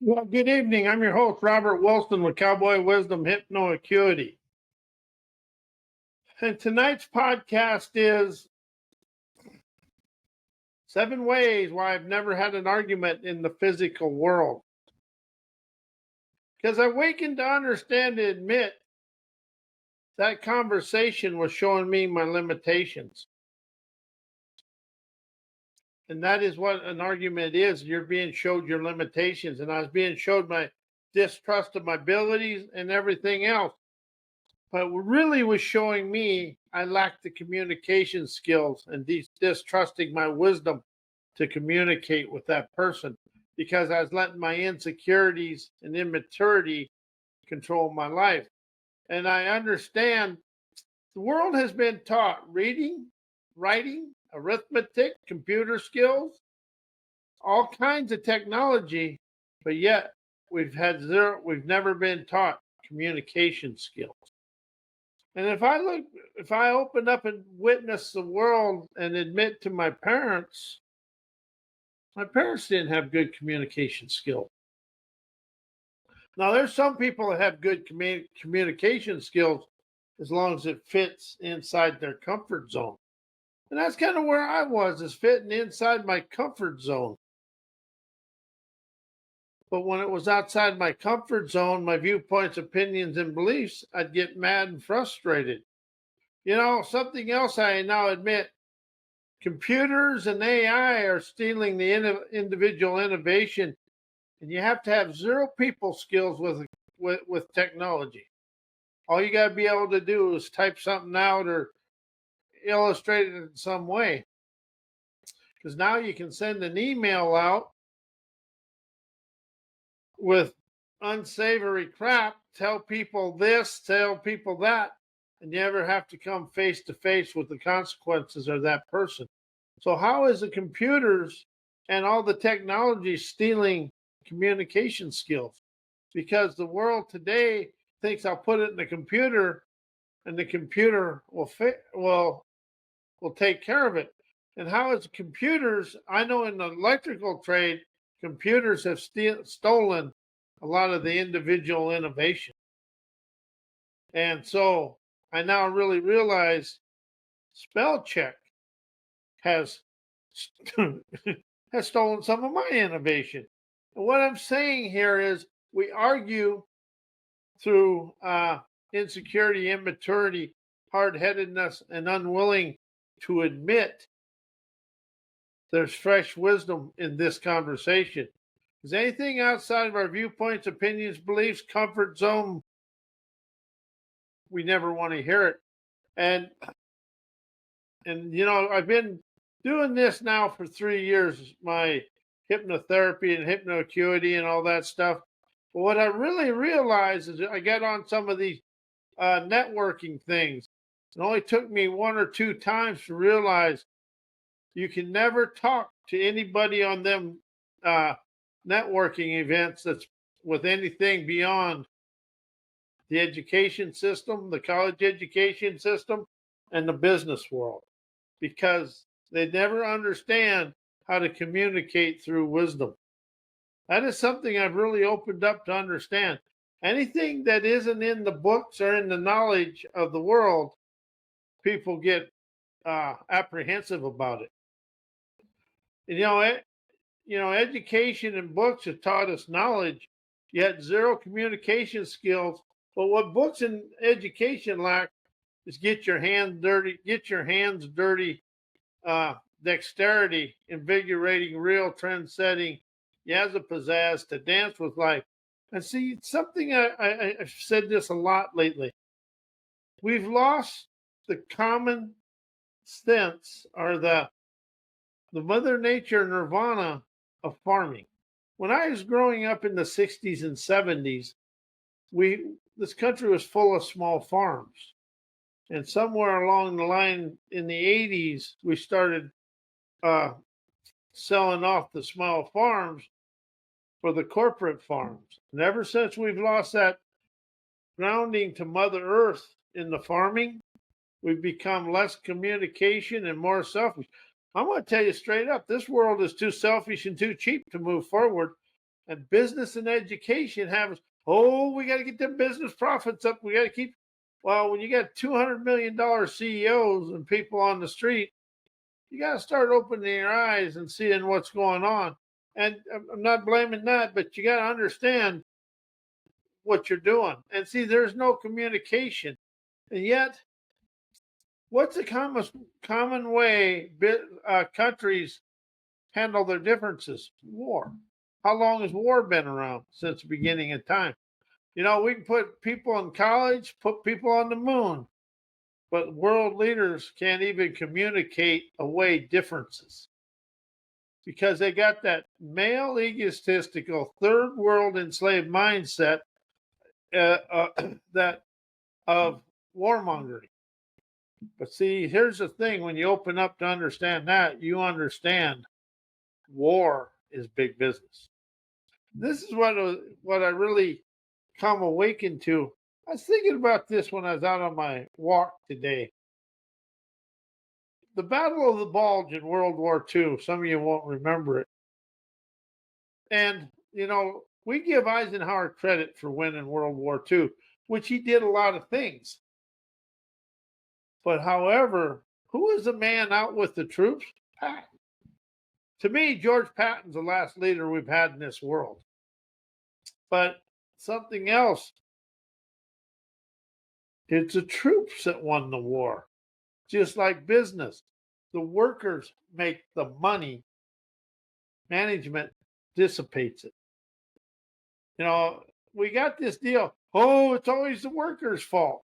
Well, good evening. I'm your host, Robert Wilson with Cowboy Wisdom Hypno Acuity. And tonight's podcast is 7 ways why I've never had an argument in the physical world. Because I awakened to understand and admit that conversation was showing me my limitations. And that is what an argument is. You're being showed your limitations. And I was being showed my distrust of my abilities and everything else. But what really was showing me I lacked the communication skills and distrusting my wisdom to communicate with that person because I was letting my insecurities and immaturity control my life. And I understand the world has been taught reading, writing, arithmetic, computer skills, all kinds of technology, but yet we've never been taught communication skills. And if I open up and witness the world and admit to my parents didn't have good communication skills. Now, there's some people that have good communication skills as long as it fits inside their comfort zone. And that's kind of where I was, is fitting inside my comfort zone. But when it was outside my comfort zone, my viewpoints, opinions, and beliefs, I'd get mad and frustrated. You know, something else I now admit, computers and AI are stealing the individual innovation, and you have to have zero people skills with technology. All you got to be able to do is type something out or illustrate it in some way. Because now you can send an email out with unsavory crap, tell people this, tell people that, and you never have to come face to face with the consequences of that person. So how is the computers and all the technology stealing communication skills? Because the world today thinks I'll put it in the computer and the computer will take care of it. And how is computers? I know in the electrical trade, computers have stolen a lot of the individual innovation. And so I now really realize spell check has has stolen some of my innovation. And what I'm saying here is we argue through insecurity, immaturity, hardheadedness, and unwilling to admit there's fresh wisdom in this conversation. Is anything outside of our viewpoints, opinions, beliefs, comfort zone, we never want to hear it. And you know, I've been doing this now for 3 years, my hypnotherapy and hypnoacuity and all that stuff. But what I really realized is I got on some of these networking things. It only took me 1 or 2 times to realize you can never talk to anybody on them networking events that's with anything beyond the education system, the college education system, and the business world, because they never understand how to communicate through wisdom. That is something I've really opened up to understand. Anything that isn't in the books or in the knowledge of the world, people get apprehensive about it. Education and books have taught us knowledge, yet zero communication skills. But what books and education lack is get your hands dirty, dexterity, invigorating, real, trend-setting, yazza pizzazz to dance with life. And see, something I've said this a lot lately. We've lost the common sense or the mother nature nirvana of farming. When I was growing up in the 60s and 70s, this country was full of small farms. And somewhere along the line in the 80s, we started selling off the small farms for the corporate farms. And ever since we've lost that grounding to Mother Earth in the farming, we've become less communication and more selfish. I'm going to tell you straight up, this world is too selfish and too cheap to move forward. And business and education have, oh, we got to get them business profits up. We got to keep, well, when you got $200 million CEOs and people on the street, you got to start opening your eyes and seeing what's going on. And I'm not blaming that, but you got to understand what you're doing. And see, there's no communication. And yet, what's the common way countries handle their differences? War. How long has war been around? Since the beginning of time. You know, we can put people in college, put people on the moon, but world leaders can't even communicate away differences because they got that male egotistical third world enslaved mindset that of warmongering. But see, here's the thing: when you open up to understand that, you understand war is big business. This is what I really come awakened to. I was thinking about this when I was out on my walk today. The Battle of the Bulge in World War II. Some of you won't remember it. And you know, we give Eisenhower credit for winning World War II, which he did a lot of things. But however, who is the man out with the troops? Patton. To me, George Patton's the last leader we've had in this world. But something else, it's the troops that won the war. Just like business, the workers make the money, management dissipates it. You know, we got this deal. Oh, it's always the workers' fault.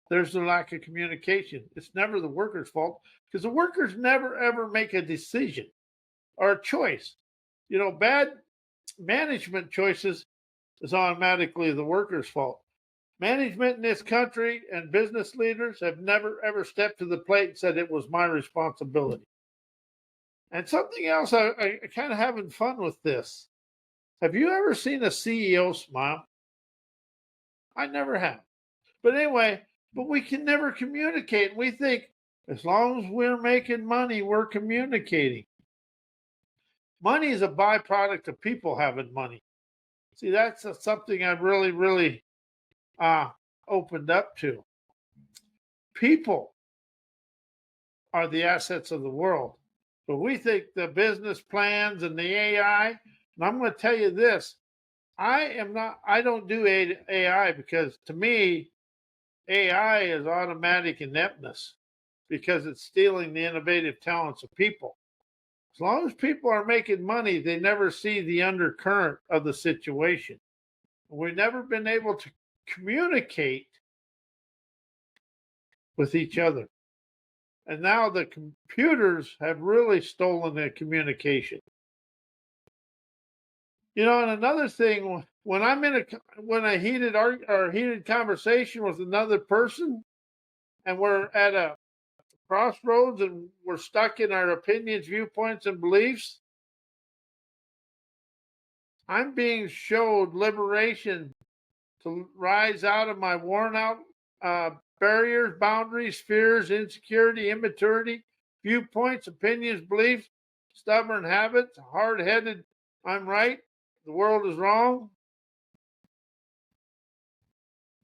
There's the lack of communication. It's never the workers' fault because the workers never ever make a decision or a choice. You know, bad management choices is automatically the workers' fault. Management in this country and business leaders have never ever stepped to the plate and said it was my responsibility. And something else, I kind of having fun with this. Have you ever seen a CEO smile? I never have. But anyway, but we can never communicate. We think as long as we're making money, we're communicating. Money is a byproduct of people having money. See, that's something I've really opened up to. People are the assets of the world. But we think the business plans and the AI, and I'm going to tell you this, I don't do AI because to me, AI is automatic ineptness because it's stealing the innovative talents of people. As long as people are making money, they never see the undercurrent of the situation. We've never been able to communicate with each other. And now the computers have really stolen the communication. You know, and another thing, when I'm in a heated conversation with another person, and we're at a crossroads and we're stuck in our opinions, viewpoints, and beliefs, I'm being showed liberation to rise out of my worn out barriers, boundaries, fears, insecurity, immaturity, viewpoints, opinions, beliefs, stubborn habits, hard-headed, I'm right, the world is wrong.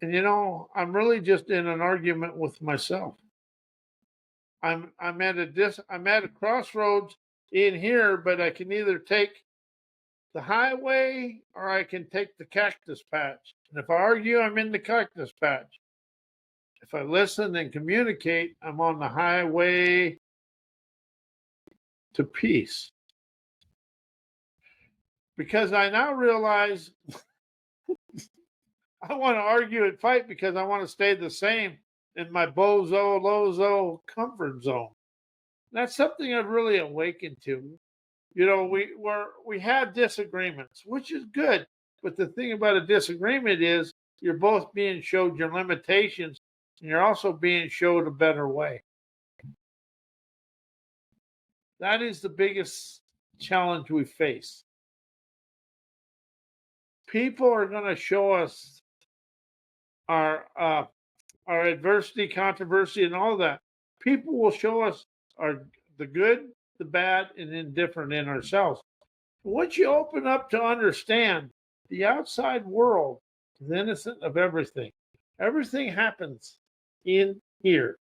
And you know, I'm really just in an argument with myself. I'm at a crossroads in here, but I can either take the highway or I can take the cactus patch. And if I argue, I'm in the cactus patch. If I listen and communicate, I'm on the highway to peace. Because I now realize I want to argue and fight because I want to stay the same in my bozo, lozo comfort zone. That's something I've really awakened to. You know, we have disagreements, which is good. But the thing about a disagreement is you're both being showed your limitations and you're also being showed a better way. That is the biggest challenge we face. People are going to show us our adversity, controversy, and all that. People will show us the good, the bad, and indifferent in ourselves. Once you open up to understand the outside world is innocent of everything. Everything happens in here,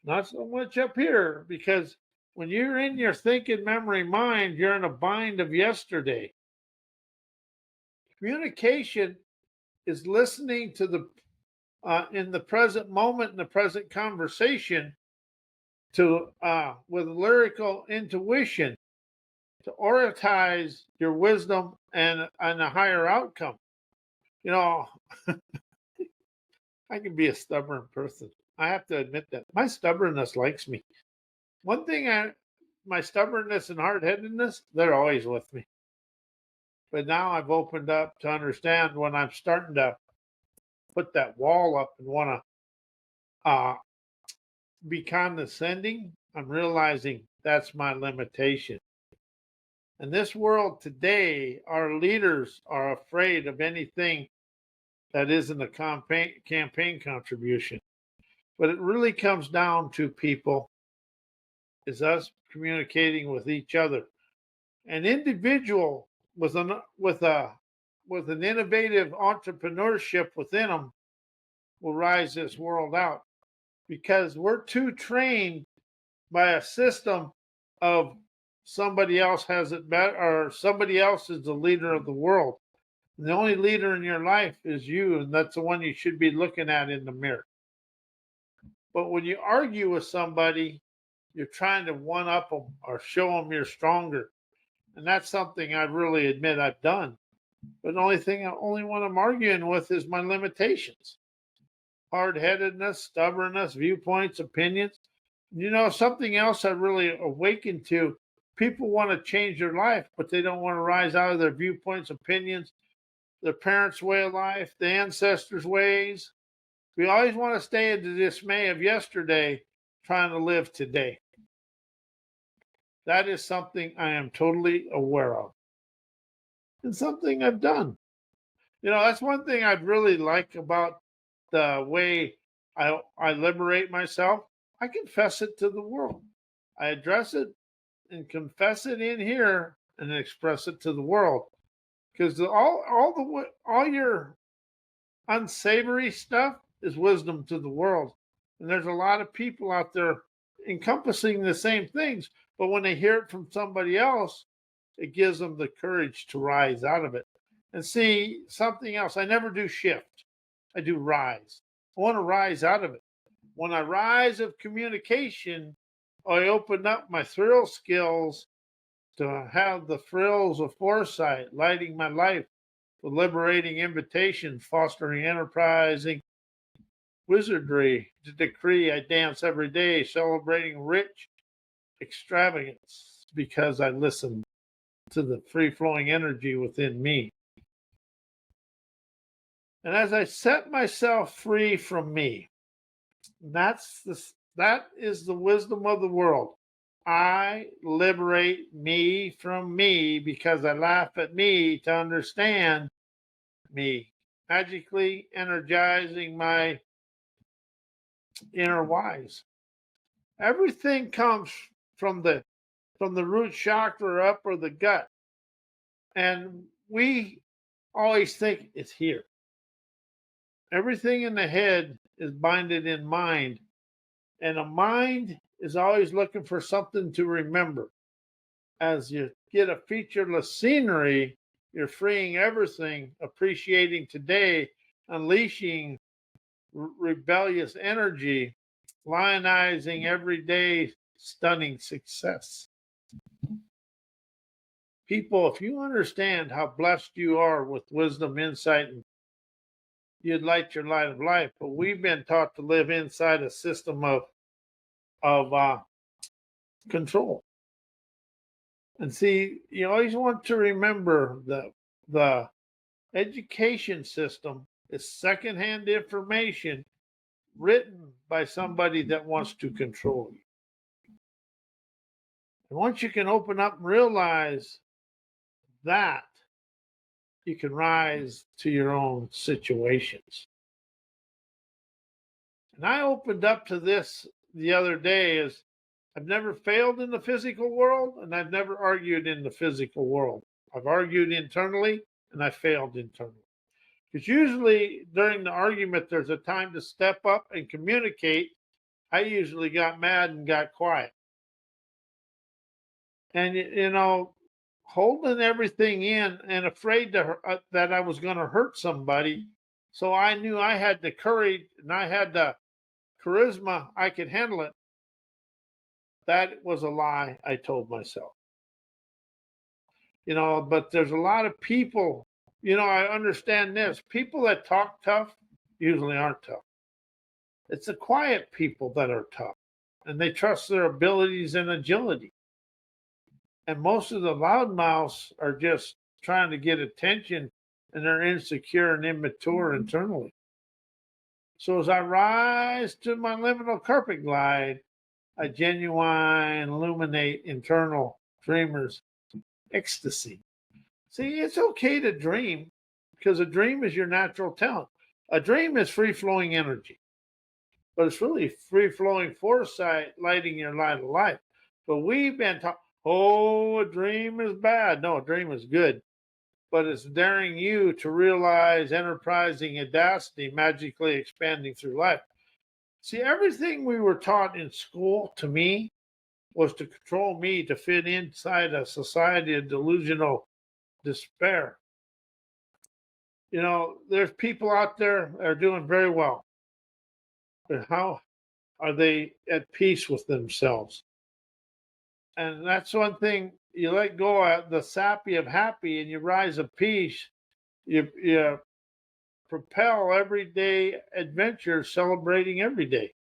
not so much up here, because when you're in your thinking memory mind, you're in a bind of yesterday. Communication is listening to the in the present moment, in the present conversation, to with lyrical intuition to oratize your wisdom and a higher outcome. You know, I can be a stubborn person. I have to admit that my stubbornness likes me. One thing, my stubbornness and hard-headedness, they're always with me. But now I've opened up to understand when I'm starting to put that wall up and want to be condescending, I'm realizing that's my limitation. In this world today, our leaders are afraid of anything that isn't a campaign contribution. But it really comes down to people is us communicating with each other. An individual with an innovative entrepreneurship within them will rise this world out because we're too trained by a system of somebody else has it better or somebody else is the leader of the world. And the only leader in your life is you, and that's the one you should be looking at in the mirror. But when you argue with somebody, you're trying to one up them or show them you're stronger. And that's something I really admit I've done. But only one I'm arguing with is my limitations. Hard-headedness, stubbornness, viewpoints, opinions. You know, something else I really awakened to, people want to change their life, but they don't want to rise out of their viewpoints, opinions, their parents' way of life, the ancestors' ways. We always want to stay in the dismay of yesterday, trying to live today. That is something I am totally aware of and something I've done. You know, that's one thing I'd really like about the way I liberate myself. I confess it to the world. I address it and confess it in here and express it to the world. Because all your unsavory stuff is wisdom to the world. And there's a lot of people out there encompassing the same things, but when they hear it from somebody else, it gives them the courage to rise out of it. And see something else. I never do shift. I do rise. I want to rise out of it. When I rise of communication, I open up my thrill skills to have the thrills of foresight, lighting my life with liberating invitation, fostering enterprising wizardry, to decree I dance every day, celebrating rich extravagance because I listen to the free flowing energy within me. And as I set myself free from me, that is the wisdom of the world. I liberate me from me because I laugh at me to understand me, magically energizing my inner wise. Everything comes from the root chakra up or the gut, and we always think it's here. Everything in the head is binded in mind, and a mind is always looking for something to remember. As you get a featureless scenery, you're freeing everything, appreciating today, unleashing rebellious energy, lionizing everyday stunning success. People, if you understand how blessed you are with wisdom, insight, and you'd light your light of life, but we've been taught to live inside a system of control. And see, you always want to remember that the education system is secondhand information written by somebody that wants to control you. And once you can open up and realize that, you can rise to your own situations. And I opened up to this the other day as I've never failed in the physical world and I've never argued in the physical world. I've argued internally and I failed internally. Because usually during the argument, there's a time to step up and communicate. I usually got mad and got quiet. And, holding everything in and afraid that I was going to hurt somebody. So I knew I had the courage and I had the charisma, I could handle it. That was a lie I told myself. But there's a lot of people, I understand this. People that talk tough usually aren't tough. It's the quiet people that are tough and they trust their abilities and agility. And most of the loudmouths are just trying to get attention and they're insecure and immature internally. So as I rise to my liminal carpet glide, I genuine illuminate internal dreamers ecstasy. See, it's okay to dream because a dream is your natural talent. A dream is free-flowing energy, but it's really free-flowing foresight lighting your light of life. But we've been taught, oh, a dream is bad. No, a dream is good, but it's daring you to realize enterprising audacity magically expanding through life. See, everything we were taught in school, to me, was to control me to fit inside a society of delusional despair. There's people out there that are doing very well, but how are they at peace with themselves? And that's one thing. You let go of the sappy of happy and you rise of peace. You propel everyday adventure, celebrating every day.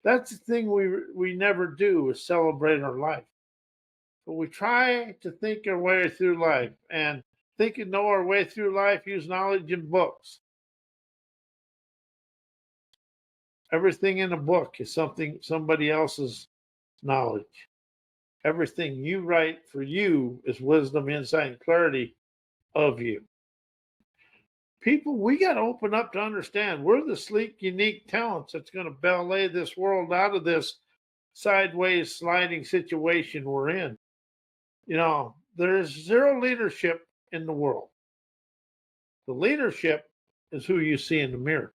That's the thing we never do, is celebrate our life. But we try to think our way through life and think and know our way through life, use knowledge in books. Everything in a book is somebody else's knowledge. Everything you write for you is wisdom, insight, and clarity of you. People, we got to open up to understand we're the sleek, unique talents that's going to ballet this world out of this sideways sliding situation we're in. There's zero leadership in the world. The leadership is who you see in the mirror.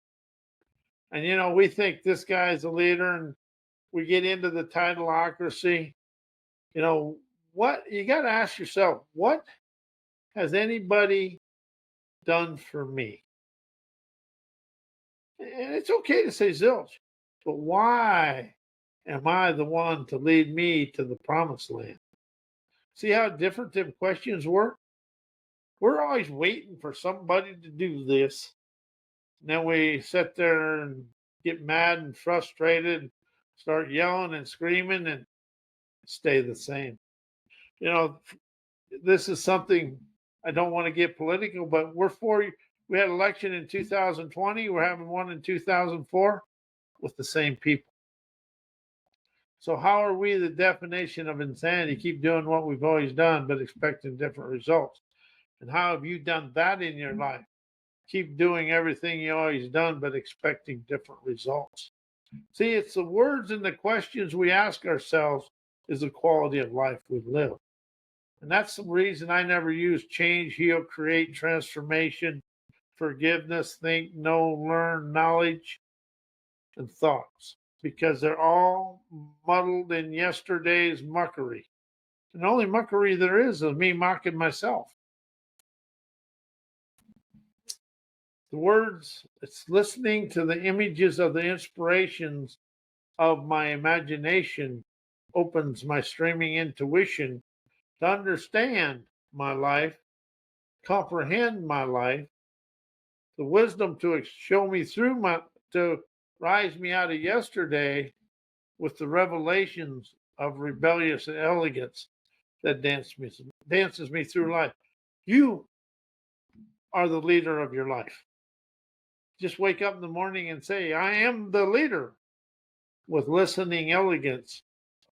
And, we think this guy's a leader and we get into the titleocracy. What you got to ask yourself, what has anybody done for me? And it's okay to say zilch, but why am I the one to lead me to the promised land? See how different them questions were? We're always waiting for somebody to do this. And then we sit there and get mad and frustrated, start yelling and screaming and stay the same. This is something I don't want to get political, but we had an election in 2020. We're having one in 2004 with the same people. So how are we the definition of insanity? Keep doing what we've always done, but expecting different results. And how have you done that in your life? Keep doing everything you always done, but expecting different results. See, it's the words and the questions we ask ourselves is the quality of life we live. And that's the reason I never use change, heal, create, transformation, forgiveness, think, know, learn, knowledge, and thoughts, because they're all muddled in yesterday's muckery. And the only muckery there is me mocking myself. The words, it's listening to the images of the inspirations of my imagination opens my streaming intuition to understand my life, comprehend my life, the wisdom to show me through to rise me out of yesterday with the revelations of rebellious elegance that dances me through life. You are the leader of your life. Just wake up in the morning and say, I am the leader, with listening elegance,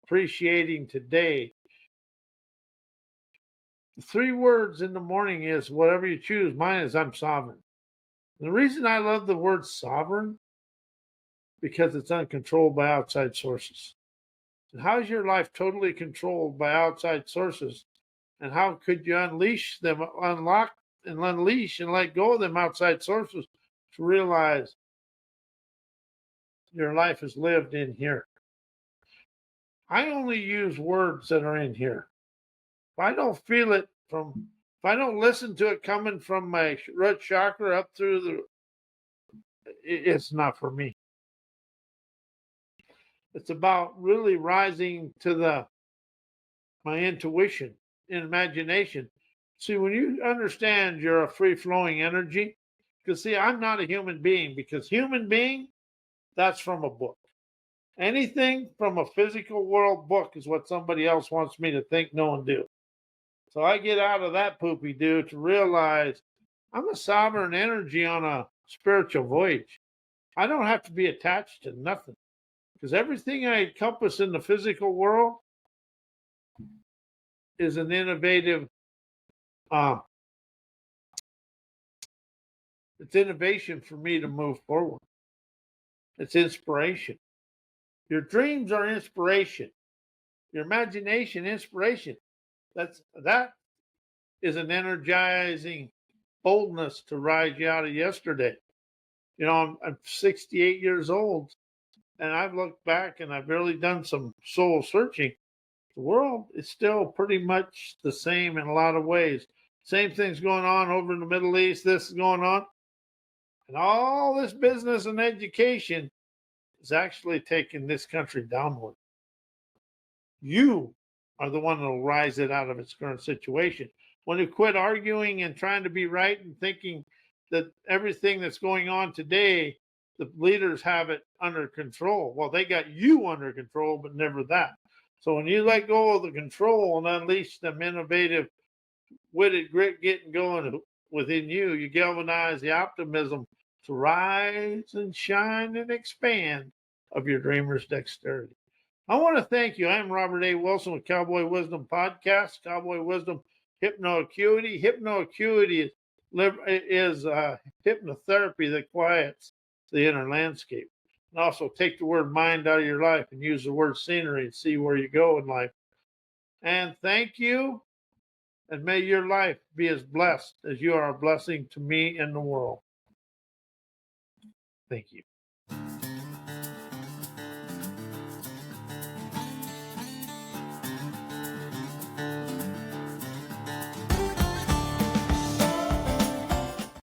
appreciating today. The 3 words in the morning is whatever you choose. Mine is I'm sovereign. And the reason I love the word sovereign, because it's uncontrolled by outside sources. And how is your life totally controlled by outside sources? And how could you unleash them, unlock and unleash and let go of them outside sources to realize your life is lived in here? I only use words that are in here. If I don't feel it if I don't listen to it coming from my root chakra up through it's not for me. It's about really rising to my intuition and imagination. See, when you understand you're a free flowing energy, because see, I'm not a human being, because human being, that's from a book. Anything from a physical world book is what somebody else wants me to think, know, and do. So I get out of that poopy do to realize I'm a sovereign energy on a spiritual voyage. I don't have to be attached to nothing, because everything I encompass in the physical world is an innovative, uh, it's innovation for me to move forward. It's inspiration. Your dreams are inspiration. Your imagination, inspiration. That is an energizing boldness to rise you out of yesterday. You know, I'm 68 years old, and I've looked back and I've really done some soul searching. The world is still pretty much the same in a lot of ways. Same things going on over in the Middle East. This is going on, and all this business and education is actually taking this country downward. You are the one that will rise it out of its current situation. When you quit arguing and trying to be right and thinking that everything that's going on today, the leaders have it under control. Well, they got you under control, but never that. So when you let go of the control and unleash them innovative, witted grit getting going within you, you galvanize the optimism to rise and shine and expand of your dreamer's dexterity. I want to thank you. I'm Robert A. Wilson with Cowboy Wisdom Podcast, Cowboy Wisdom Hypnoacuity. Hypnoacuity is hypnotherapy that quiets the inner landscape. And also take the word mind out of your life and use the word scenery and see where you go in life. And thank you. And may your life be as blessed as you are a blessing to me and the world. Thank you.